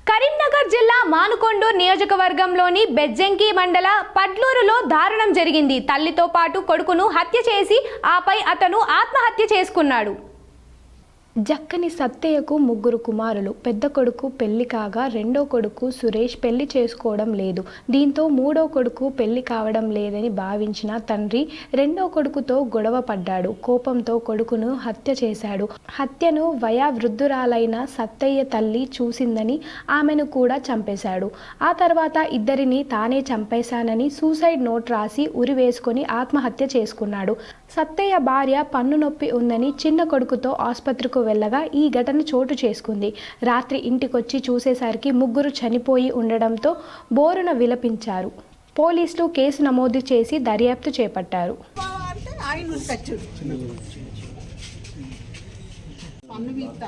కరీంనగర్ జిల్లా మానుకొండూరు నియోజకవర్గంలోని బెజ్జంకి మండల పడ్లూరులో దారుణం జరిగింది. తల్లితో పాటు కొడుకును హత్య చేసి ఆపై అతను ఆత్మహత్య చేసుకున్నాడు. జక్కని సత్తయ్యకు ముగ్గురు కుమారులు. పెద్ద కొడుకు పెళ్లి కాగా రెండో కొడుకు సురేష్ పెళ్లి చేసుకోవడం లేదు. దీంతో మూడో కొడుకు పెళ్లి కావడం లేదని భావించిన తండ్రి రెండో కొడుకుతో గొడవ పడ్డాడు. కోపంతో కొడుకును హత్య చేశాడు. హత్యను వయోవృద్ధురాలైన సత్తయ్య తల్లి చూసిందని ఆమెను కూడా చంపేశాడు. ఆ తర్వాత ఇద్దరిని తానే చంపేశానని సూసైడ్ నోట్ రాసి ఉరి వేసుకొని ఆత్మహత్య చేసుకున్నాడు. సత్తయ్య భార్య పన్ను నొప్పి ఉందని చిన్న కొడుకుతో ఆసుపత్రికి వెళ్ళగా ఈ ఘటన చోటు చేసుకుంది. రాత్రి ఇంటికొచ్చి చూసేసరికి ముగ్గురు చనిపోయి ఉండడంతో బోరున విలపించారు. పోలీసులు కేసు నమోదు చేసి దర్యాప్తు చేపట్టారు.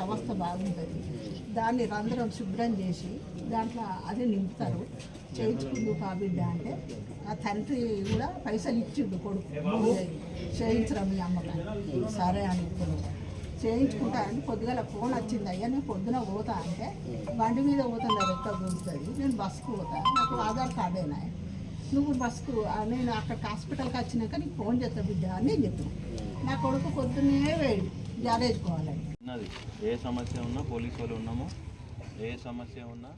అవస్థ బాగుంటుంది. దాన్ని రంధ్రం శుభ్రం చేసి దాంట్లో అది నింపుతారు. చేయించుకుందు కాబిడ్డ అంటే ఆ తండ్రి కూడా పైసలు ఇచ్చిండు కొడుకు చేయించడం మీ అమ్మకాన్ని. సరే అని చేయించుకుంటారని పొద్దుగల ఫోన్ వచ్చింది. అయ్యా నేను పొద్దున పోతా అంటే బండి మీద పోతున్నా ఎక్కడ దొరుకుతుంది, నేను బస్సుకు పోతా, నాకు ఆధార్ కార్డేనా, నువ్వు బస్సుకు నేను అక్కడ హాస్పిటల్కి వచ్చినాక నీకు ఫోన్ చేస్తా బిడ్డ అని నేను చెప్పాను. నా కొడుకు పొద్దున్నే వేడి గ్యారేజ్కోవాలి. ఏ సమస్య ఉన్నా పోలీసు వాళ్ళు ఉన్నాము, ఏ సమస్య ఉన్నా